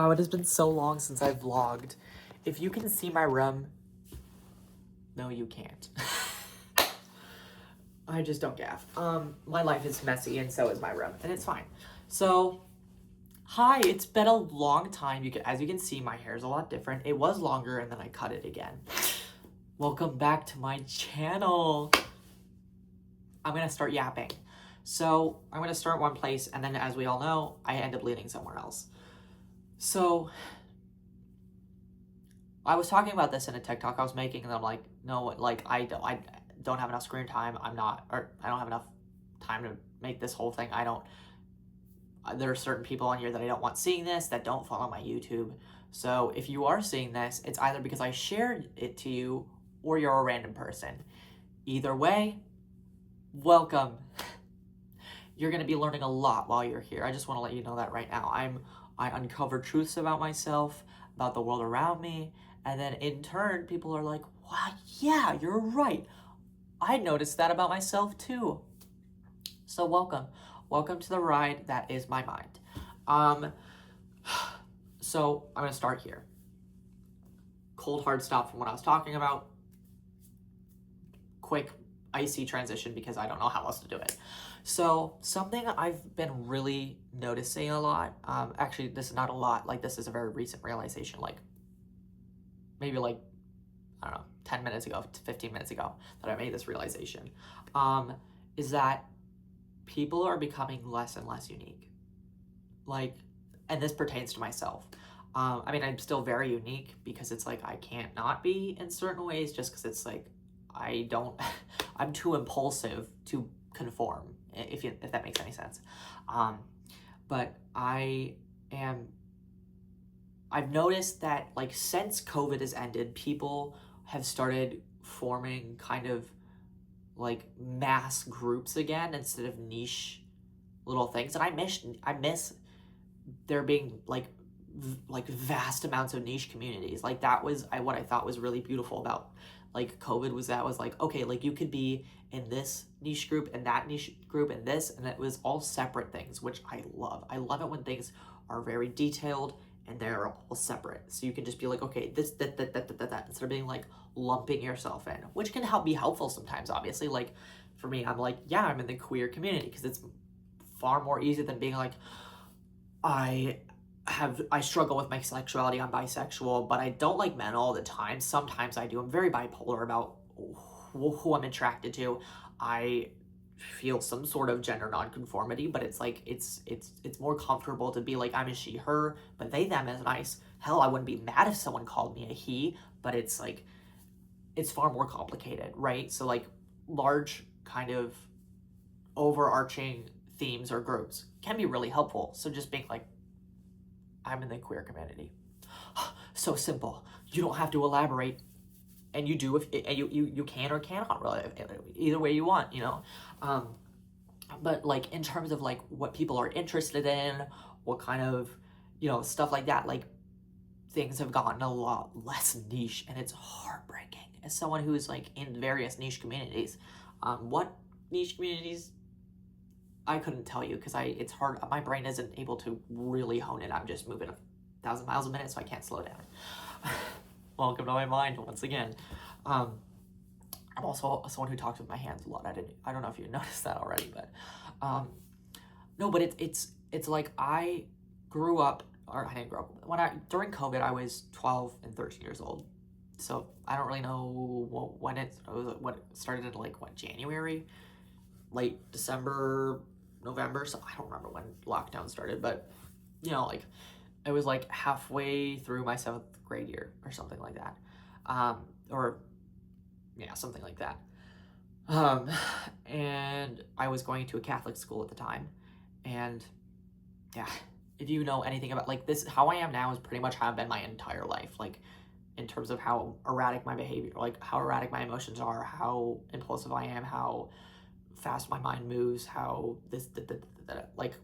Wow, it has been so long since I've vlogged. If you can see my room, no, you can't. I just don't gaff. My life is messy and so is my room, and it's fine. So, hi, it's been a long time. As you can see, my hair is a lot different. It was longer and then I cut it again. Welcome back to my channel. I'm gonna start yapping. So, I'm gonna start one place, and then as we all know, I end up leading somewhere else. So, I was talking about this in a TikTok I was making, and I'm like, no, like, I don't have enough screen time. I don't have enough time to make this whole thing. There are certain people on here that I don't want seeing this, that don't follow my YouTube. So if you are seeing this, it's either because I shared it to you or you're a random person. Either way, welcome. You're going to be learning a lot while you're here. I just want to let you know that right now. I uncover truths about myself, about the world around me, and then in turn, people are like, wow, yeah, you're right. I noticed that about myself too. So welcome. Welcome to the ride that is my mind. So I'm going to start here. Cold hard stop from what I was talking about. Quick icy transition because I don't know how else to do it. So something I've been really noticing a lot, actually this is not a lot, like this is a very recent realization, like maybe like, I don't know, 10 minutes ago, 15 minutes ago that I made this realization, is that people are becoming less and less unique. Like, and this pertains to myself. I mean, I'm still very unique because it's like I can't not be in certain ways just because it's like I'm too impulsive to conform, if that makes any sense. But I've noticed that like since COVID has ended, people have started forming kind of like mass groups again instead of niche little things. And I miss there being like vast amounts of niche communities. Like that was what I thought was really beautiful about like COVID was like, okay, like you could be in this niche group and that niche group and this, and it was all separate things, which I love. I love it when things are very detailed and they're all separate. So you can just be like, okay, this, that, instead of being like lumping yourself in, which can be helpful sometimes, obviously. Like for me, I'm like, yeah, I'm in the queer community because it's far more easy than being like, I struggle with my sexuality, I'm bisexual, but I don't like men all the time. Sometimes I do. I'm very bipolar about who I'm attracted to. I feel some sort of gender nonconformity, but it's like it's more comfortable to be like I'm a she, her, but they, them is nice. Hell, I wouldn't be mad if someone called me a he, but it's like it's far more complicated, right? So like large kind of overarching themes or groups can be really helpful. So just being like, I'm in the queer community. So simple. You don't have to elaborate, and you do if you can or cannot, really, either way you want, you know. But like in terms of like what people are interested in, what kind of, you know, stuff like that, like things have gotten a lot less niche, and it's heartbreaking. As someone who's like in various niche communities, what niche communities? I couldn't tell you because it's hard. My brain isn't able to really hone it. I'm just moving 1,000 miles a minute, so I can't slow down. Welcome to my mind once again. I'm also someone who talks with my hands a lot. I don't know if you noticed that already, but no, but it's like I grew up, or I didn't grow up. During COVID, I was 12 and 13 years old. So I don't really know when it started in like January, late December, November, so I don't remember when lockdown started, but you know, like it was like halfway through my 7th grade year or something like that, or yeah, something like that. And I was going to a Catholic school at the time, and yeah, if you know anything about like this, how I am now is pretty much how I've been my entire life, like in terms of how erratic my behavior, like how erratic my emotions are, how impulsive I am, how fast my mind moves, how like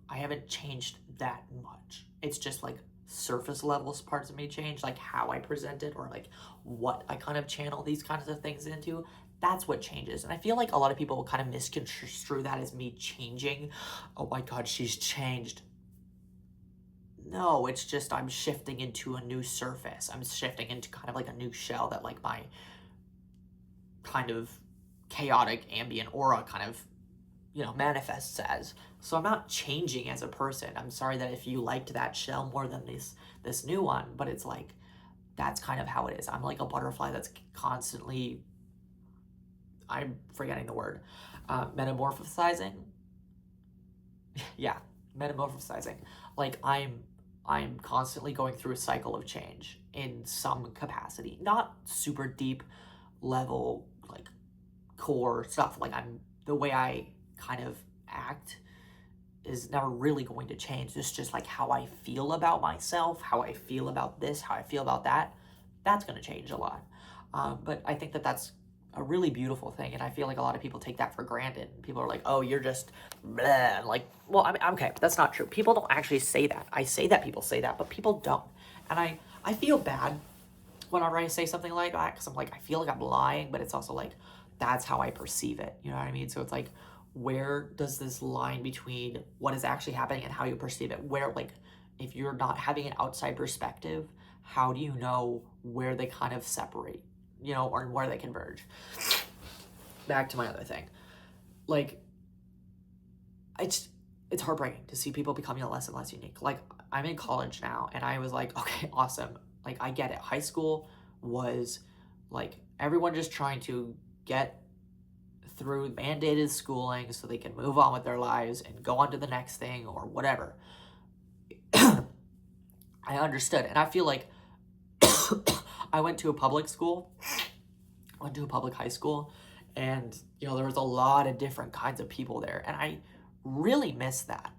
I haven't changed that much. It's just like surface levels parts of me change, like how I present it or like what I kind of channel these kinds of things into. That's what changes. And I feel like a lot of people will kind of misconstrue that as me changing. Oh my God, she's changed. No, it's just I'm shifting into a new surface. I'm shifting into kind of like a new shell that like my kind of chaotic ambient aura kind of, manifests as. So I'm not changing as a person. I'm sorry that if you liked that shell more than this new one, but it's like that's kind of how it is. I'm like a butterfly that's constantly, I'm forgetting the word, metamorphosizing. Yeah, metamorphosizing. Like I'm constantly going through a cycle of change in some capacity. Not super deep level like core stuff. Like the way I kind of act is never really going to change. It's just like how I feel about myself, how I feel about this, how I feel about that. That's going to change a lot. But I think that that's a really beautiful thing, and I feel like a lot of people take that for granted. People are like, "Oh, you're just bleh." Like, well, I mean, okay, that's not true. People don't actually say that. I say that people say that, but people don't, and I feel bad whenever I say something like that because I'm like, I feel like I'm lying, but it's also like that's how I perceive it. You know what I mean? So it's like, where does this line between what is actually happening and how you perceive it? Where, like, if you're not having an outside perspective, how do you know where they kind of separate, or where they converge? Back to my other thing. Like, it's heartbreaking to see people becoming less and less unique. Like, I'm in college now, and I was like, okay, awesome. Like, I get it. High school was, like, everyone just trying to get through mandated schooling so they can move on with their lives and go on to the next thing or whatever. I understood. And I feel like I went to a public school, went to a public high school, and, there was a lot of different kinds of people there. And I really miss that.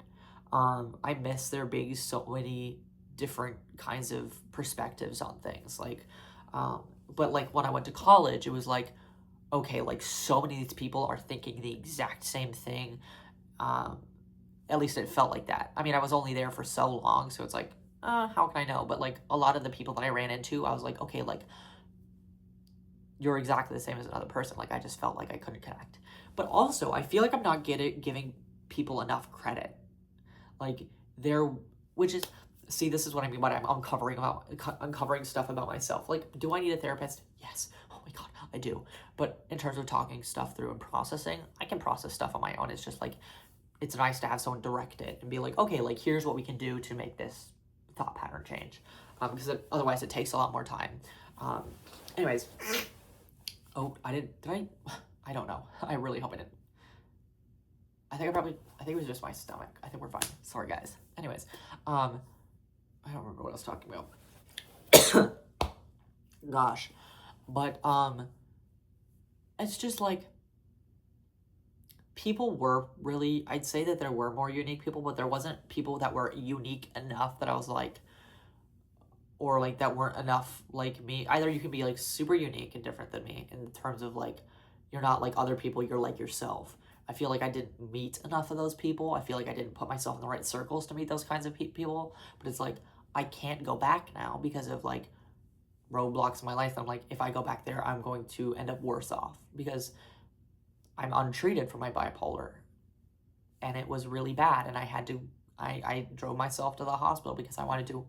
I miss there being so many different kinds of perspectives on things. Like, but like when I went to college, it was like, okay, like so many of these people are thinking the exact same thing. At least it felt like that. I mean, I was only there for so long, so it's like, how can I know? But like a lot of the people that I ran into, I was like, okay, like you're exactly the same as another person. Like I just felt like I couldn't connect. But also, I feel like I'm not giving people enough credit. Like which is, see, this is what I mean by I'm uncovering stuff about myself. Like, do I need a therapist? Yes. Oh my God, I do. But in terms of talking stuff through and processing, I can process stuff on my own. It's just like, it's nice to have someone direct it and be like, okay, like here's what we can do to make this thought pattern change. Because otherwise it takes a lot more time. Anyways, oh, did I don't know. I really hope I didn't. I think it was just my stomach. I think we're fine. Sorry, guys. Anyways, I don't remember what I was talking about. Gosh. But, it's just like, people were really, I'd say that there were more unique people, but there wasn't people that were unique enough that I was like, or like that weren't enough like me. Either you can be like super unique and different than me in terms of like, you're not like other people, you're like yourself. I feel like I didn't meet enough of those people. I feel like I didn't put myself in the right circles to meet those kinds of people. But it's like, I can't go back now because of like roadblocks in my life. I'm like, if I go back there, I'm going to end up worse off because I'm untreated for my bipolar. And it was really bad. And I drove myself to the hospital because I wanted to.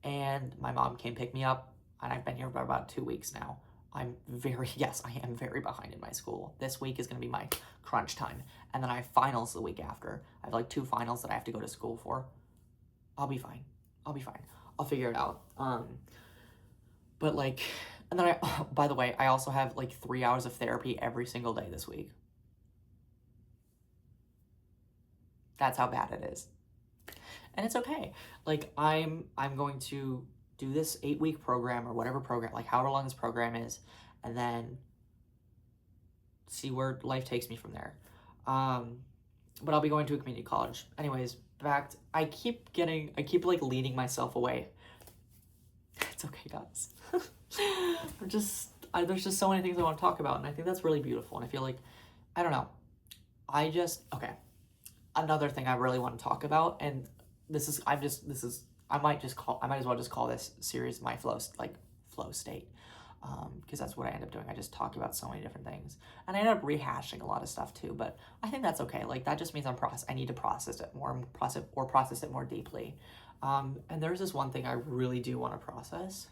And my mom came pick me up. And I've been here for about 2 weeks now. I am very behind in my school. This week is going to be my crunch time. And then I have finals the week after. I have like 2 finals that I have to go to school for. I'll be fine. I'll figure it out. But like, and then by the way, I also have like 3 hours of therapy every single day this week. That's how bad it is. And it's okay. Like I'm going to do this 8-week program or whatever program, like however long this program is, and then see where life takes me from there. But I'll be going to a community college. Anyways, I keep like leading myself away. It's okay, guys. There's just so many things I want to talk about, and I think that's really beautiful. And I feel like, I don't know. Okay. Another thing I really want to talk about, and I might as well just call this series my flow state. because that's what I end up doing. I just talk about so many different things, and I end up rehashing a lot of stuff too. But I think that's okay. Like that just means I need to process it more, process it more deeply. And there's this one thing I really do want to process,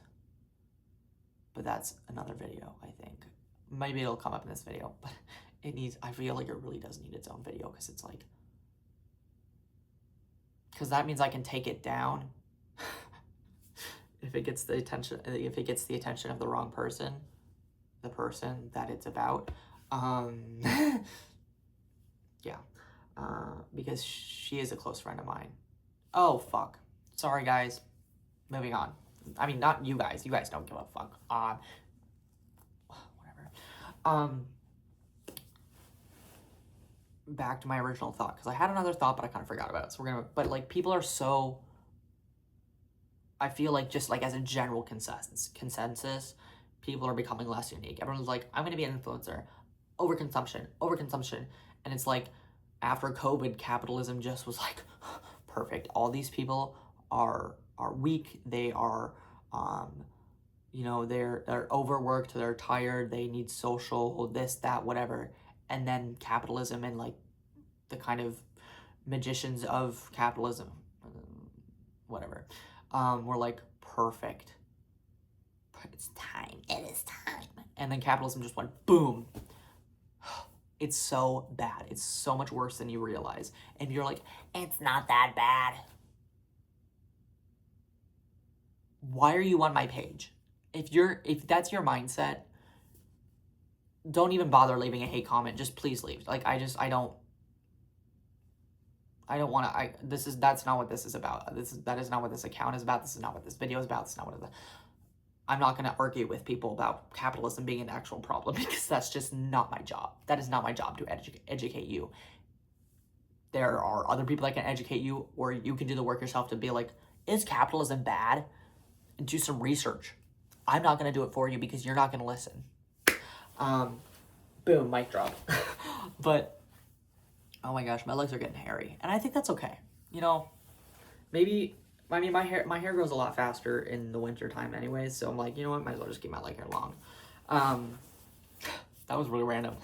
but that's another video. I think maybe it'll come up in this video, but it needs. I feel like it really does need its own video because it's like, because that means I can take it down. If it gets the attention of the wrong person, the person that it's about, yeah, because she is a close friend of mine. Oh fuck, sorry guys, moving on. I mean, not you guys don't give a fuck. Whatever. Back to my original thought, because I had another thought but I kind of forgot about it, so but like people are so, I feel like just like as a general consensus, people are becoming less unique. Everyone's like, I'm going to be an influencer. Overconsumption. And it's like, after COVID, capitalism just was like, perfect. All these people are weak. They are, they're overworked. They're tired. They need social, this, that, whatever. And then capitalism and like the kind of magicians of capitalism, whatever. We're like, perfect. It's time. It is time. And then capitalism just went boom. It's so bad. It's so much worse than you realize. And you're like, it's not that bad. Why are you on my page? If that's your mindset, don't even bother leaving a hate comment. Just please leave. Like, I don't want to, that's not what this is about. That is not what this account is about. This is not what this video is about. This is not what it is. I'm not going to argue with people about capitalism being an actual problem because that's just not my job. That is not my job to educate you. There are other people that can educate you, or you can do the work yourself to be like, is capitalism bad? And do some research. I'm not going to do it for you because you're not going to listen. Boom, mic drop. But, oh my gosh, my legs are getting hairy. And I think that's okay. You know, maybe, I mean, my hair grows a lot faster in the winter time anyways, so I'm like, you know what, might as well just keep my leg hair long. That was really random.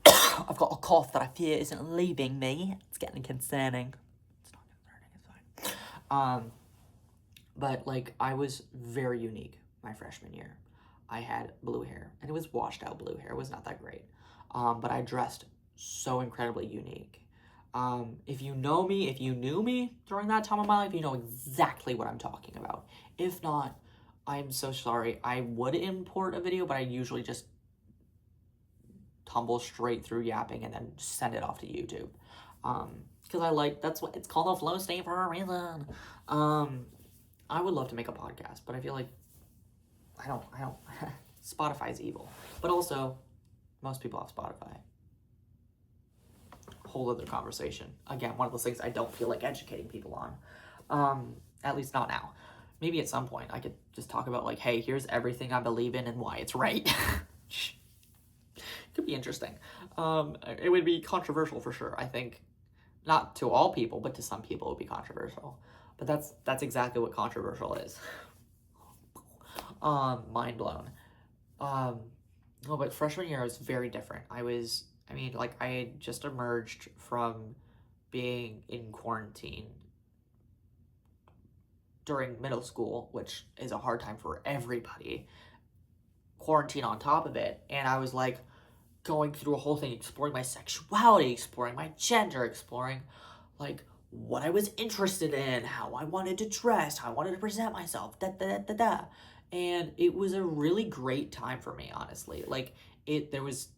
I've got a cough that I fear isn't leaving me. It's getting concerning. It's not concerning, it's fine. But like, I was very unique my freshman year. I had blue hair, and it was washed out blue hair. It was not that great. But I dressed so incredibly unique. If you know me, if you knew me during that time of my life, you know exactly what I'm talking about. If not, I'm so sorry. I would import a video, but I usually just tumble straight through yapping and then send it off to YouTube. Because that's what it's called, a flow state for a reason. I would love to make a podcast, but I feel like I don't, Spotify's evil. But also, most people have Spotify. Whole other conversation. Again, one of those things I don't feel like educating people on. At least not now. Maybe at some point I could just talk about like, hey, here's everything I believe in and why it's right. Could be interesting. It would be controversial for sure. I think not to all people, but to some people it would be controversial. But that's exactly what controversial is. Mind blown. But freshman year was very different. I had just emerged from being in quarantine during middle school, which is a hard time for everybody. Quarantine on top of it. And I was like going through a whole thing, exploring my sexuality, exploring my gender, exploring like what I was interested in, how I wanted to dress, how I wanted to present myself, And it was a really great time for me, honestly. Like, it was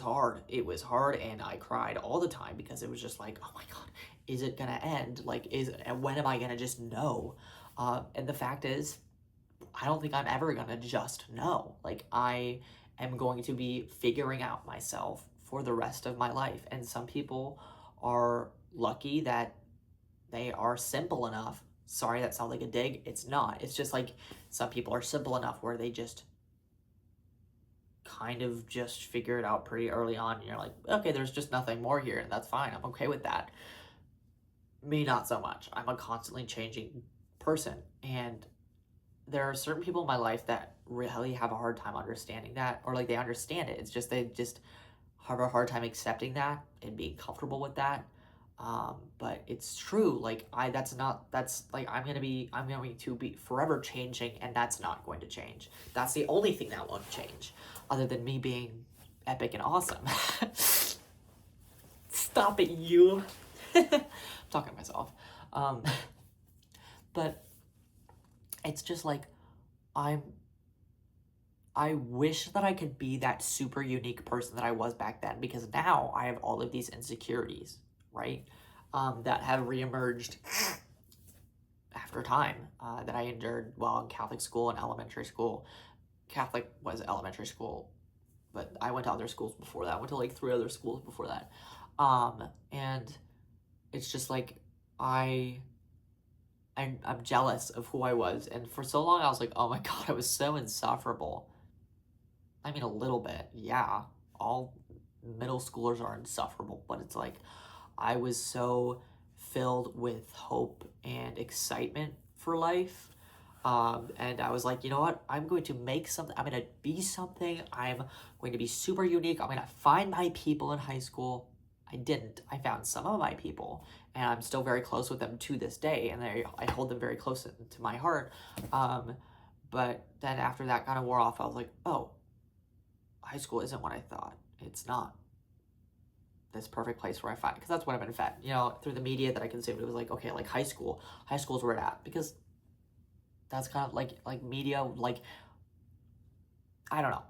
hard. It was hard, and I cried all the time because it was just like, oh my God, is it gonna end? Like, when am I gonna just know? And the fact is, I don't think I'm ever gonna just know. Like, I am going to be figuring out myself for the rest of my life. And some people are lucky that they are simple enough. Sorry, that sounds like a dig. It's not. It's just like some people are simple enough where they just kind of just figure it out pretty early on. And you're like, okay, there's just nothing more here, and that's fine. I'm okay with that. Me, not so much. I'm a constantly changing person, and there are certain people in my life that really have a hard time understanding that, or like they understand it. It's just they just have a hard time accepting that and being comfortable with that. But it's true. Like that's like I'm going to be forever changing, and that's not going to change. That's the only thing that won't change, other than me being epic and awesome. Stop it, you. I'm talking to myself. Um, but it's just like I'm I wish that I could be that super unique person that I was back then, because now I have all of these insecurities, right? That have reemerged after time, that I endured while in Catholic school and elementary school. Catholic was elementary school, but I went to other schools before that. I went to like 3 other schools before that. And it's just like I I'm jealous of who I was. And for so long, I was like, oh my God, I was so insufferable. I mean, a little bit, yeah. All middle schoolers are insufferable, but it's like I was so filled with hope and excitement for life. And I was like, you know what? I'm going to make something. I'm going to be something. I'm going to be super unique. I'm going to find my people in high school. I didn't. I found some of my people, and I'm still very close with them to this day, and I hold them very close to my heart. But then after that kind of wore off, I was like, oh, high school isn't what I thought. It's not this perfect place where I find, because that's what I've been fed, through the media that I consumed. It was like, okay, like high school's where it's at, because that's kind of like media, like, I don't know.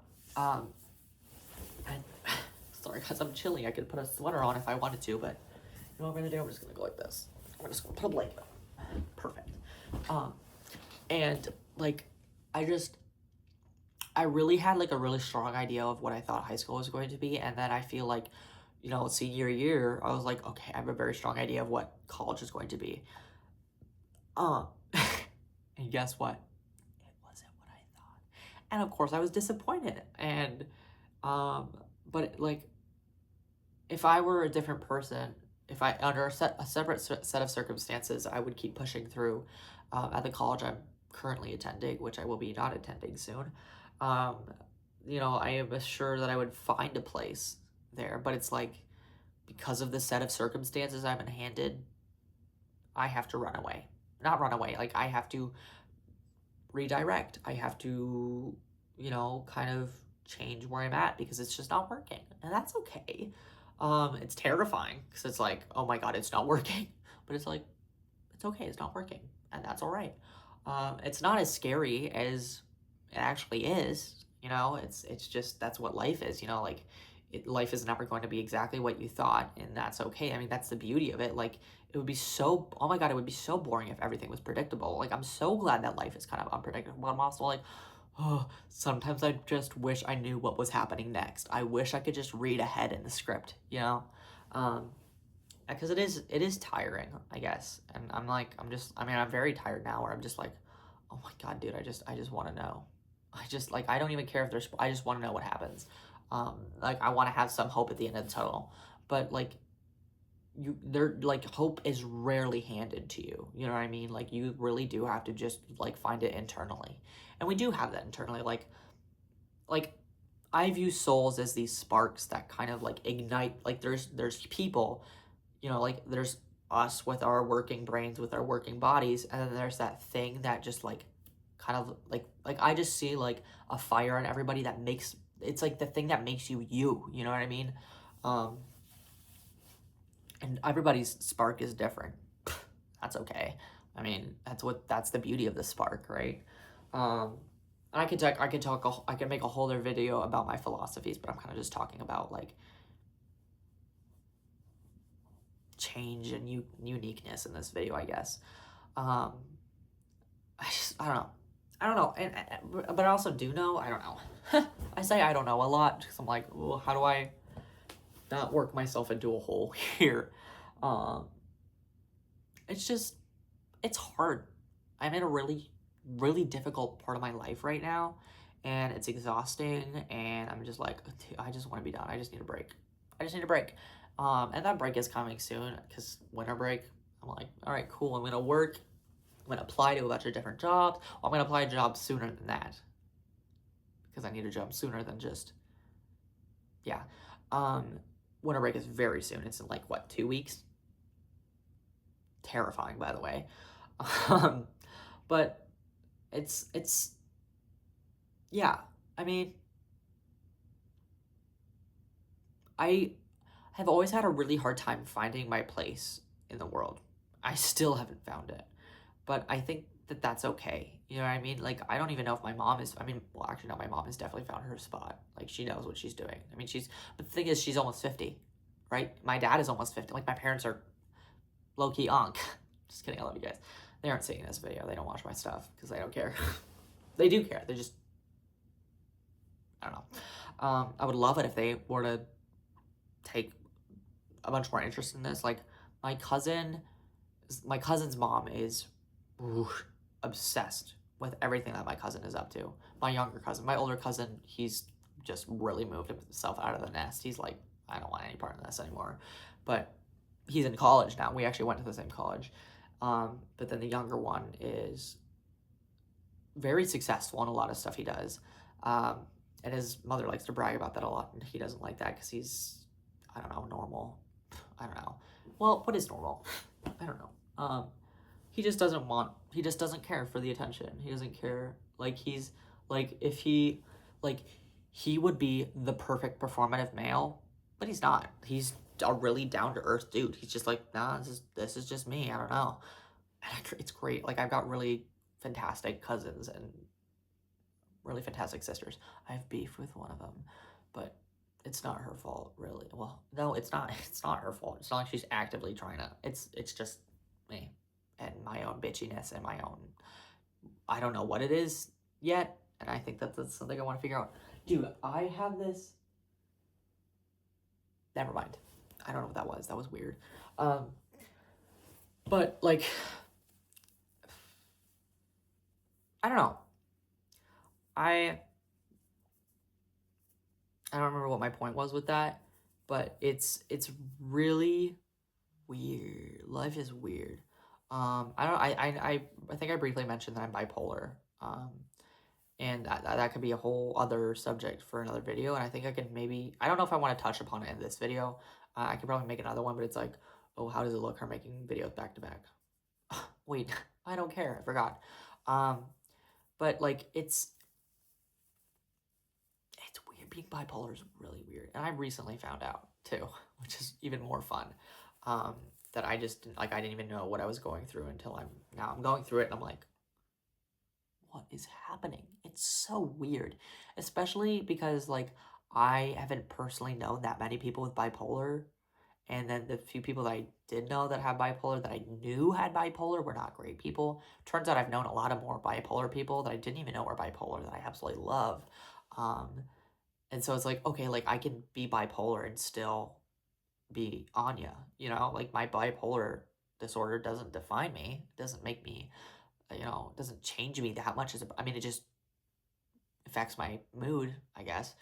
And, sorry guys, I'm chilly. I could put a sweater on if I wanted to, but you know what I'm gonna do? I'm just gonna go like this. I'm just gonna put a blanket on. Perfect. And like, I really had like a really strong idea of what I thought high school was going to be, and then I feel like, senior year, I was like, okay, I have a very strong idea of what college is going to be. And guess what? It wasn't what I thought. And of course I was disappointed. And but like, if I were a different person, if I under a separate set of circumstances, I would keep pushing through at the college I'm currently attending, which I will be not attending soon. Um, I am sure that I would find a place there, but it's like, because of the set of circumstances I've been handed, I have to run away. Not run away, like I have to redirect. I have to, kind of change where I'm at, because it's just not working. And that's okay. It's terrifying, because it's like, oh my God, it's not working. But it's like, it's okay, it's not working. And that's all right. It's not as scary as it actually is. It's just, that's what life is. Like, life is never going to be exactly what you thought, and that's okay. I mean, that's the beauty of it. Like, it would be so, oh my God, it would be so boring if everything was predictable. Like, I'm so glad that life is kind of unpredictable, but I'm also like, oh, sometimes I just wish I knew what was happening next. I wish I could just read ahead in the script, because it is tiring, I guess. And I'm very tired now, where I'm just like, oh my God, dude, I just want to know. I don't even care if I just want to know what happens. Like, I want to have some hope at the end of the tunnel, but like, hope is rarely handed to you. You know what I mean? Like, you really do have to just like find it internally, and we do have that internally. Like I view souls as these sparks that kind of like ignite. Like, there's people, like there's us with our working brains, with our working bodies, and then there's that thing that just like kind of like I just see like a fire in everybody that makes, it's like the thing that makes you, you know what I mean? And everybody's spark is different. That's okay. I mean, that's the beauty of the spark, right? And I can make a whole other video about my philosophies, but I'm kind of just talking about like change and uniqueness in this video, I guess. I don't know, but I also do know. I don't know. I say I don't know a lot, because I'm like, well, how do I not work myself into a hole here? It's hard. I'm in a really, really difficult part of my life right now, and it's exhausting, and I'm just like, I just want to be done. I just need a break. And that break is coming soon, because winter break, I'm like, all right, cool, I'm gonna work I'm gonna apply to a bunch of different jobs. Well, I'm gonna apply to jobs sooner than that because I need a job sooner than just, yeah. Winter break is very soon. It's in like what, 2 weeks? Terrifying, by the way. Um, but it's yeah. I mean, I have always had a really hard time finding my place in the world. I still haven't found it, but I think that that's okay. You know what I mean? Like, I don't even know if my mom is, I mean, well, actually, no, my mom has definitely found her spot. Like, she knows what she's doing. I mean, but the thing is, she's almost 50, right? My dad is almost 50. Like, my parents are low-key onk. Just kidding, I love you guys. They aren't seeing this video. They don't watch my stuff because they don't care. They do care. They just, I don't know. I would love it if they were to take a bunch more interest in this. Like, my cousin's mom is obsessed with everything that my cousin is up to. My younger cousin, my older cousin, he's just really moved himself out of the nest. He's like, I don't want any part of this anymore. But he's in college now. We actually went to the same college. But then the younger one is very successful in a lot of stuff he does. And his mother likes to brag about that a lot. And he doesn't like that because he's, I don't know, normal. I don't know. Well, what is normal? I don't know. He just doesn't care for the attention. He doesn't care. Like, he would be the perfect performative male, but he's not. He's a really down-to-earth dude. He's just like, nah, this is just me. I don't know. And it's great. Like, I've got really fantastic cousins and really fantastic sisters. I have beef with one of them, but it's not her fault, really. Well, no, it's not. It's not her fault. It's not like she's actively trying to. It's just me and my own bitchiness and my own. I don't know what it is yet, and I think that's something I want to figure out. Dude, I have this. Never mind. I don't know what that was. That was weird. But like, I don't know. I don't remember what my point was with that, but it's really weird. Life is weird. I think I briefly mentioned that I'm bipolar. And that could be a whole other subject for another video. And I think I can maybe, I don't know if I want to touch upon it in this video. I could probably make another one, but it's like, oh, how does it look? Her making videos back to back. Wait, I don't care. I forgot. But like, it's weird. Being bipolar is really weird. And I recently found out too, which is even more fun. That I just, like, I didn't even know what I was going through until I'm going through it, and I'm like, what is happening? It's so weird, especially because, like, I haven't personally known that many people with bipolar, and then the few people that I did know that have bipolar, that I knew had bipolar, were not great people. Turns out I've known a lot of more bipolar people that I didn't even know were bipolar, that I absolutely love. And so it's like, okay, like, I can be bipolar and still be Anya, you know? Like, my bipolar disorder doesn't define me. It doesn't make me, it doesn't change me that much. I mean, it just affects my mood, I guess.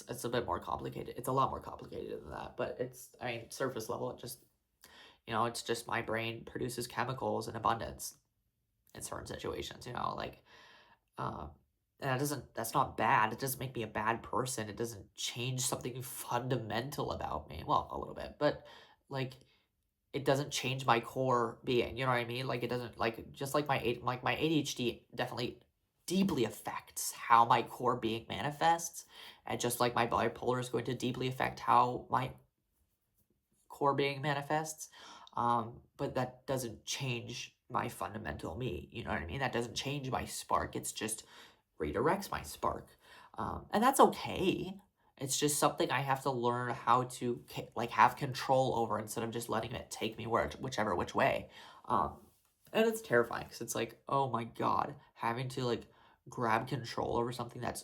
It's a bit more complicated. It's a lot more complicated than that, but I mean, surface level, it's just my brain produces chemicals in abundance in certain situations, like, and that's not bad. It doesn't make me a bad person. It doesn't change something fundamental about me. Well, a little bit, but like, it doesn't change my core being, you know what I mean? Like, it doesn't, like, just like my ADHD definitely deeply affects how my core being manifests, and just like my bipolar is going to deeply affect how my core being manifests. But that doesn't change my fundamental me, you know what I mean? That doesn't change my spark. It's just redirects my spark. And that's okay. It's just something I have to learn how to, like, have control over, instead of just letting it take me which way. And it's terrifying because it's like, oh my God, having to, like, grab control over something that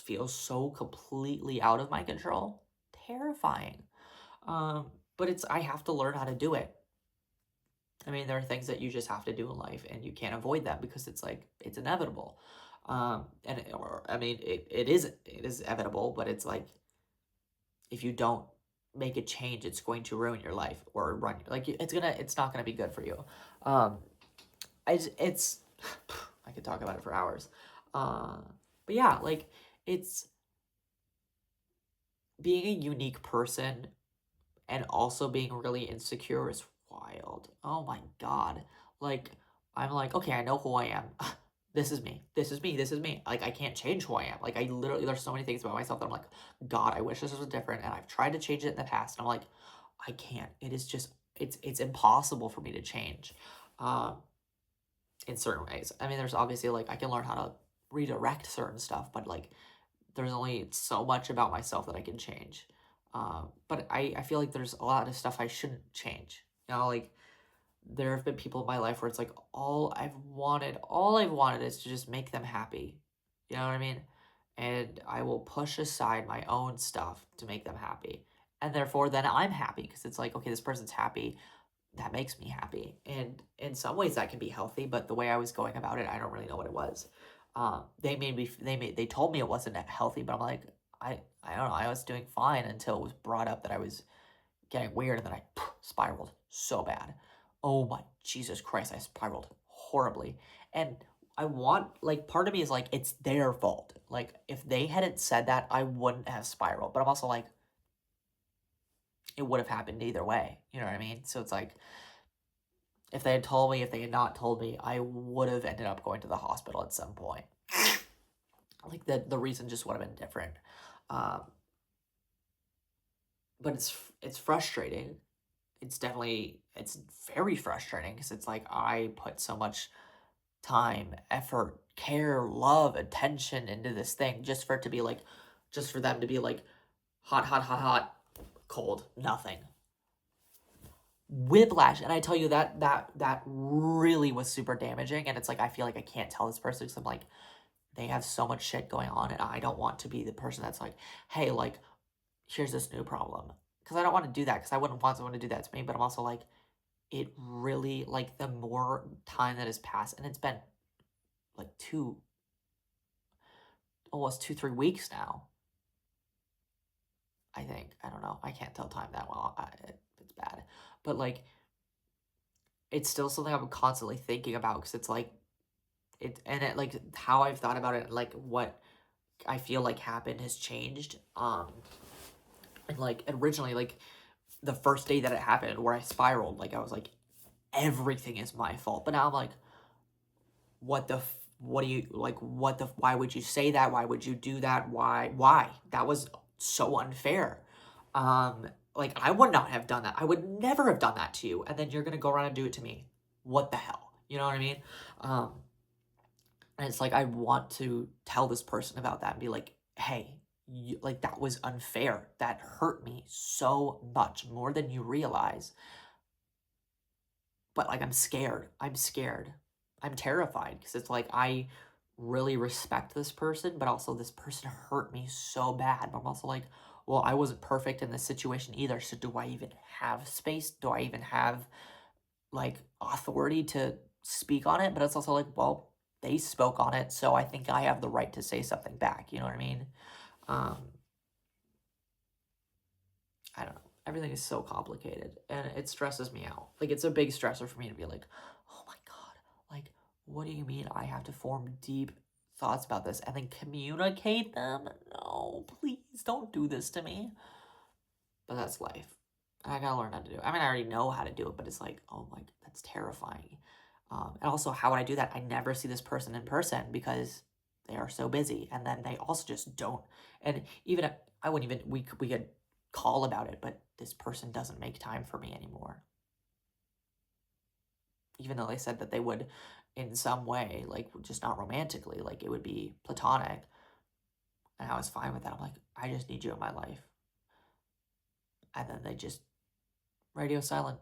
feels so completely out of my control. Terrifying. But I have to learn how to do it. I mean, there are things that you just have to do in life, and you can't avoid them because it's like, it's inevitable. It is inevitable, but it's like, if you don't make a change, it's going to ruin your life, or it's not gonna be good for you. it's I could talk about it for hours. Uh, but yeah, like it's being a unique person and also being really insecure is wild. Oh my god. Like I'm like, okay, I know who I am. This is me. This is me. This is me. Like I can't change who I am. Like I literally there's so many things about myself that I'm like, God, I wish this was different and I've tried to change it in the past and I'm like, I can't. It is just it's impossible for me to change. Um in certain ways. I mean, there's obviously like I can learn how to redirect certain stuff, but like there's only so much about myself that I can change. But I feel like there's a lot of stuff I shouldn't change. You know, like there have been people in my life where it's like all I've wanted is to just make them happy. You know what I mean? And I will push aside my own stuff to make them happy. And therefore, then I'm happy because it's like, okay, this person's happy, that makes me happy. And in some ways that can be healthy, but the way I was going about it, I don't really know what it was. They told me it wasn't healthy, but I'm like, I don't know. I was doing fine until it was brought up that I was getting weird, and then I spiraled so bad. Oh my Jesus Christ, I spiraled horribly. And I want, like, part of me is like, it's their fault. Like, if they hadn't said that, I wouldn't have spiraled. But I'm also like, it would have happened either way. You know what I mean? So it's like, if they had told me, if they had not told me, I would have ended up going to the hospital at some point. Like the reason just would have been different. Um, but it's frustrating. It's very frustrating because it's like I put so much time, effort, care, love, attention into this thing just for it to be like, just for them to be like hot, hot, hot, hot, cold, nothing. Whiplash, and I tell you that really was super damaging, and it's like I feel like I can't tell this person because I'm like they have so much shit going on, and I don't want to be the person that's like, hey, like here's this new problem, because I don't want to do that, because I wouldn't want someone to do that to me, but I'm also like it really, like the more time that has passed, and it's been like almost 2-3 weeks now, I think. I don't know, I can't tell time that well. It's bad, but like it's still something I'm constantly thinking about because it's like it like how I've thought about it, like what I feel like happened has changed. And like originally, like the first day that it happened, where I spiraled, like I was like, everything is my fault. But now I'm like, what do you like? Why would you say that? Why would you do that? Why? That was so unfair. Like I would not have done that. I would never have done that to you. And then you're gonna go around and do it to me. What the hell? You know what I mean? Um, And it's like I want to tell this person about that and be like, hey, like that was unfair. That hurt me so much more than you realize. But like I'm scared. I'm scared. I'm terrified because it's like I really respect this person, but also this person hurt me so bad. But I'm also like, well, I wasn't perfect in this situation either. So do I even have space? Do I even have like authority to speak on it? But it's also like, well, they spoke on it, so I think I have the right to say something back. You know what I mean? Um, I don't know. Everything is so complicated, and it stresses me out. Like it's a big stressor for me to be like, oh my god, like what do you mean I have to form deep thoughts about this and then communicate them? No, please don't do this to me. But that's life. I gotta learn how to do it. I mean, I already know how to do it, but it's like, oh my, that's terrifying. And also, how would I do that? I never see this person in person because they are so busy, and then they also just don't. And even if, I wouldn't even we could call about it, but this person doesn't make time for me anymore. Even though they said that they would, in some way, like just not romantically, like it would be platonic, and I was fine with that. I'm like, I just need you in my life, and then they just radio silent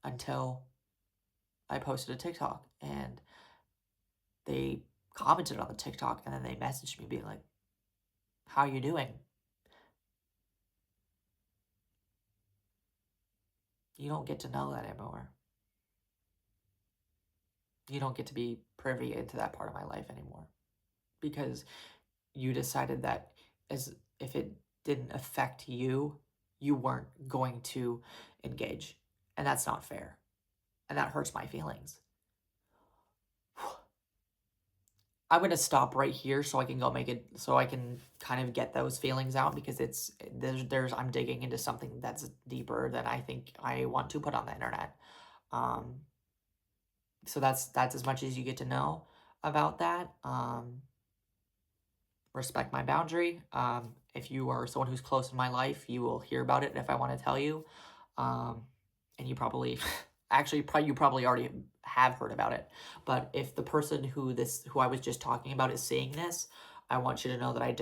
until I posted a TikTok and they commented on the TikTok and then they messaged me being like, how you doing? You don't get to know that anymore. You don't get to be privy into that part of my life anymore because you decided that as if it didn't affect you, you weren't going to engage. And that's not fair. And that hurts my feelings. I'm gonna stop right here so I can go make it, so I can kind of get those feelings out, because I'm digging into something that's deeper than I think I want to put on the internet. Um, so that's as much as you get to know about that. Respect my boundary. If you are someone who's close in my life, you will hear about it if I want to tell you. Um, and you probably, actually, you probably already have heard about it. But if the person who I was just talking about is seeing this, I want you to know that I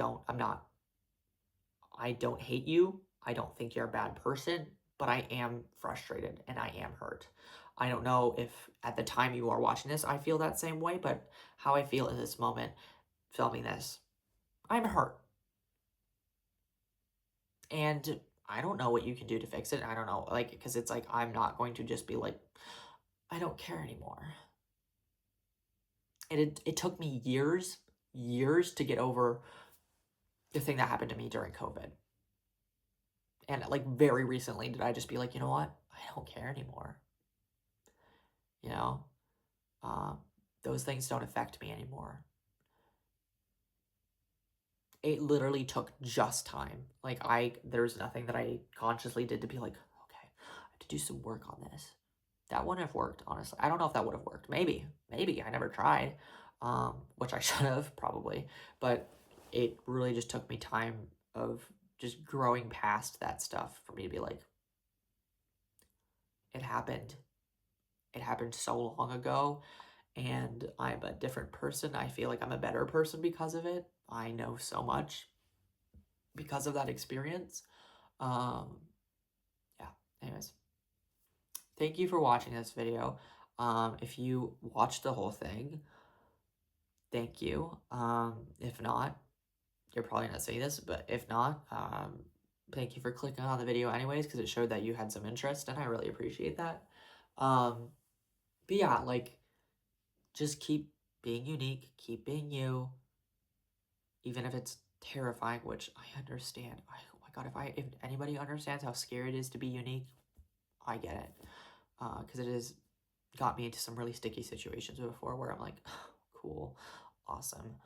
don't hate you. I don't think you're a bad person, but I am frustrated and I am hurt. I don't know if at the time you are watching this, I feel that same way, but how I feel in this moment filming this, I'm hurt. And I don't know what you can do to fix it. I don't know, like, because it's like, I'm not going to just be like, I don't care anymore. It took me years to get over the thing that happened to me during COVID. And like very recently did I just be like, you know what? I don't care anymore. You know, um, those things don't affect me anymore. It literally took just time. Like there's nothing that I consciously did to be like, okay, I have to do some work on this. That wouldn't have worked, honestly. I don't know if that would have worked. Maybe. I never tried, which I should have probably. But it really just took me time of just growing past that stuff for me to be like, it happened. It happened so long ago, and I'm a different person. I feel like I'm a better person because of it. I know so much because of that experience. Um, yeah, anyways. Thank you for watching this video. If you watched the whole thing, thank you. If not, you're probably not seeing this, but if not, thank you for clicking on the video anyways, because it showed that you had some interest, and I really appreciate that. But yeah, like, just keep being unique, keep being you, even if it's terrifying, which I understand. Oh my God, if anybody understands how scary it is to be unique, I get it. Because it has got me into some really sticky situations before where I'm like, cool, awesome.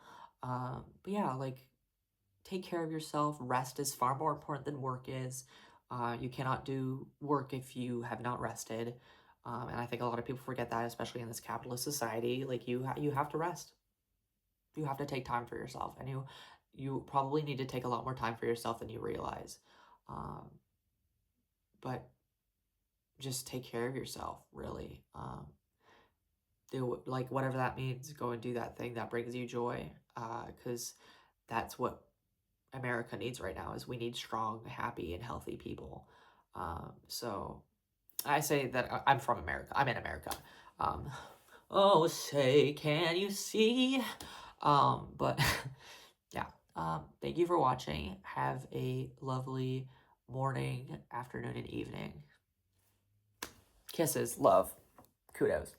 But yeah, like, take care of yourself. Rest is far more important than work is. You cannot do work if you have not rested. And I think a lot of people forget that, especially in this capitalist society. Like, you have to rest. You have to take time for yourself, and you probably need to take a lot more time for yourself than you realize. But just take care of yourself, really. Do, like, whatever that means. Go and do that thing that brings you joy, because that's what America needs right now. Is we need strong, happy, and healthy people. So I say that I'm from America. I'm in America. Oh, say, can you see? But yeah. Thank you for watching. Have a lovely morning, afternoon, and evening. Kisses, love, kudos.